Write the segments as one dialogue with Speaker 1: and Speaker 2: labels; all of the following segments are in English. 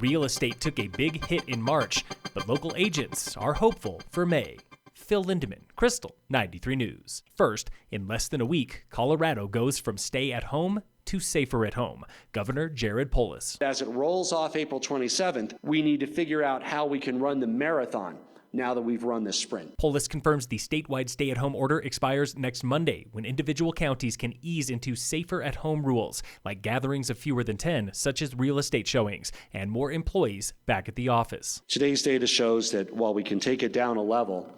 Speaker 1: Real estate took a big hit in March, but local agents are hopeful for May. Phil Lindemann, Krystal, 93 News. First, in less than a week, Colorado goes from stay at home to safer at home. Governor Jared Polis.
Speaker 2: As it rolls off April 27th, we need to figure out how we can run the marathon now that we've run this sprint.
Speaker 1: Polis confirms the statewide stay-at-home order expires next Monday, when individual counties can ease into safer-at-home rules, like gatherings of fewer than 10, such as real estate showings, and more employees back at the office.
Speaker 2: Today's data shows that while we can take it down a level,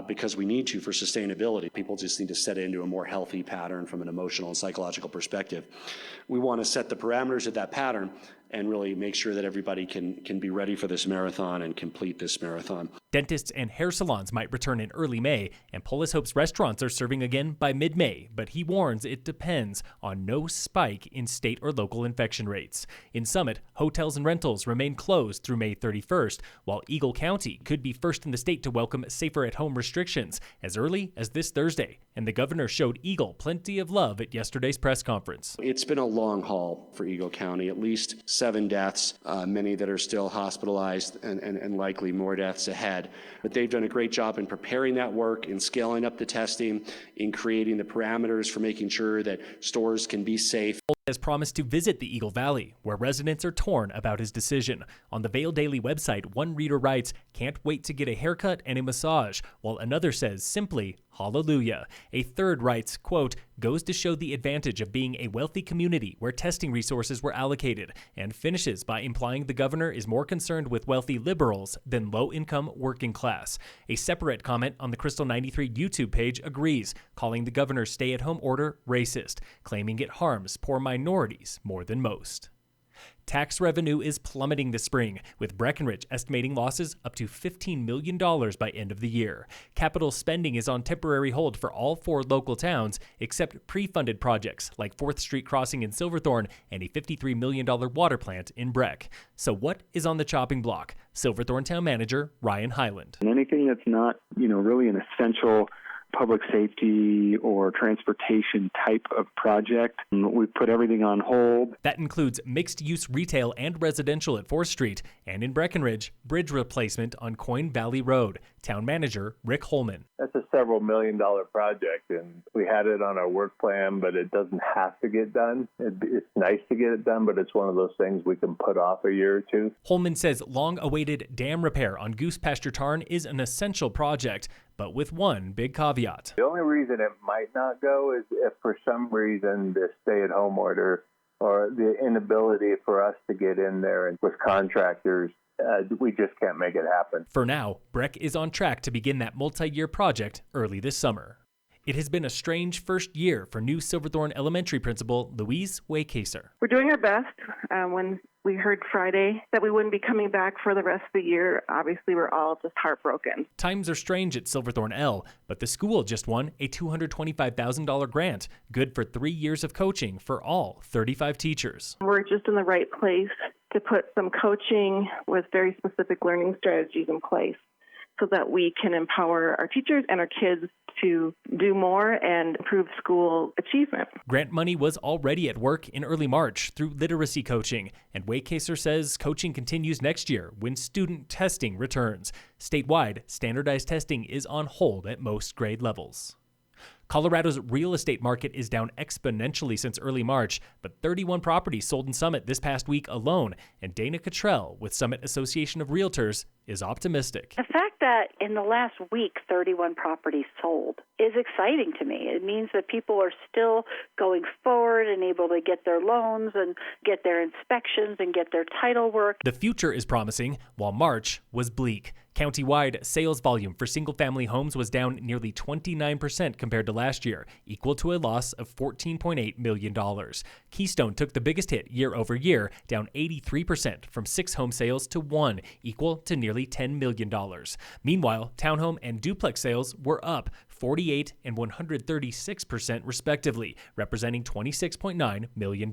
Speaker 2: because we need to for sustainability, people just need to set it into a more healthy pattern from an emotional and psychological perspective. We want to set the parameters of that pattern and really make sure that everybody can be ready for this marathon and complete this marathon.
Speaker 1: Dentists and hair salons might return in early May, and Polis hopes restaurants are serving again by mid-May, but he warns it depends on no spike in state or local infection rates. In Summit, hotels and rentals remain closed through May 31st, while Eagle County could be first in the state to welcome safer-at-home restrictions as early as this Thursday, and the governor showed Eagle plenty of love at yesterday's press conference.
Speaker 2: It's been a long haul for Eagle County, at least 7 deaths, many that are still hospitalized and likely more deaths ahead. But they've done a great job in preparing that work, in scaling up the testing, in creating the parameters for making sure that stores can be safe.
Speaker 1: Has promised to visit the Eagle Valley, where residents are torn about his decision. On the Vail Daily website, one reader writes, "Can't wait to get a haircut and a massage," while another says simply, "Hallelujah." A third writes, quote, "Goes to show the advantage of being a wealthy community where testing resources were allocated," and finishes by implying the governor is more concerned with wealthy liberals than low-income working class. A separate comment on the Krystal 93 YouTube page agrees, calling the governor's stay-at-home order racist, claiming it harms poor minorities more than most. Tax revenue is plummeting this spring, with Breckenridge estimating losses up to $15 million by end of the year. Capital spending is on temporary hold for all 4 local towns, except pre-funded projects like 4th Street Crossing in Silverthorne and a $53 million water plant in Breck. So what is on the chopping block? Silverthorne Town Manager Ryan Highland.
Speaker 3: And anything that's not, really an essential public safety or transportation type of project, we put everything on hold.
Speaker 1: That includes mixed-use retail and residential at 4th Street, and in Breckenridge, bridge replacement on Coin Valley Road. Town Manager Rick Holman.
Speaker 4: That's a several million-dollar project, and we had it on our work plan, but it doesn't have to get done. It's nice to get it done, but it's one of those things we can put off a year or two.
Speaker 1: Holman says long-awaited dam repair on Goose Pasture Tarn is an essential project, but with one big caveat.
Speaker 4: The only reason it might not go is if for some reason the stay-at-home order or the inability for us to get in there and with contractors, we just can't make it happen.
Speaker 1: For now, Breck is on track to begin that multi-year project early this summer. It has been a strange first year for new Silverthorne Elementary principal Louise Waycaser.
Speaker 5: We're doing our best. When we heard Friday that we wouldn't be coming back for the rest of the year, obviously we're all just heartbroken.
Speaker 1: Times are strange at Silverthorne L, but the school just won a $225,000 grant, good for 3 years of coaching for all 35 teachers.
Speaker 5: We're just in the right place to put some coaching with very specific learning strategies in place so that we can empower our teachers and our kids to do more and improve school achievement.
Speaker 1: Grant money was already at work in early March through literacy coaching, and Waycaser says coaching continues next year when student testing returns. Statewide, standardized testing is on hold at most grade levels. Colorado's real estate market is down exponentially since early March, but 31 properties sold in Summit this past week alone, and Dana Cottrell with Summit Association of Realtors is optimistic.
Speaker 6: The fact that in the last week 31 properties sold is exciting to me. It means that people are still going forward and able to get their loans and get their inspections and get their title work.
Speaker 1: The future is promising, while March was bleak. Countywide sales volume for single-family homes was down nearly 29% compared to last year, equal to a loss of $14.8 million. Keystone took the biggest hit year over year, down 83% from 6 home sales to 1, equal to nearly $10 million. Meanwhile, townhome and duplex sales were up 48 and 136% respectively, representing $26.9 million.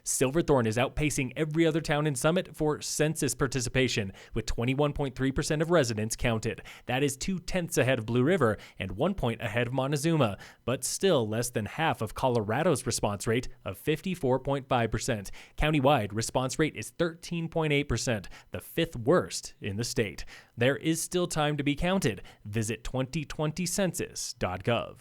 Speaker 1: Silverthorne is outpacing every other town in Summit for census participation, with 21.3% of residents counted. That is 0.2 ahead of Blue River and 1 point ahead of Montezuma, but still less than half of Colorado's response rate of 54.5%. Countywide response rate is 13.8%, the fifth worst in the state. There is still time to be counted. Visit 2020census.gov.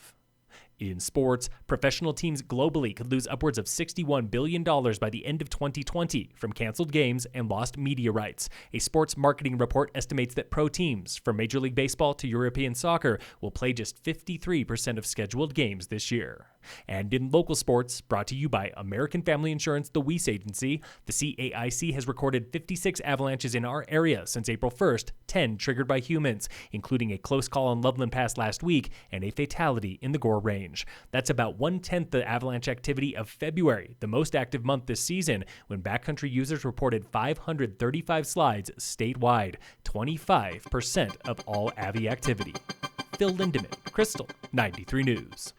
Speaker 1: In sports, professional teams globally could lose upwards of $61 billion by the end of 2020 from canceled games and lost media rights. A sports marketing report estimates that pro teams, from Major League Baseball to European soccer, will play just 53% of scheduled games this year. And in local sports, brought to you by American Family Insurance, the Weiss Agency, the CAIC has recorded 56 avalanches in our area since April 1st, 10 triggered by humans, including a close call on Loveland Pass last week and a fatality in the Gore Range. That's about 1/10 the avalanche activity of February, the most active month this season, when backcountry users reported 535 slides statewide, 25% of all Avi activity. Phil Lindemann, Krystal, 93 News.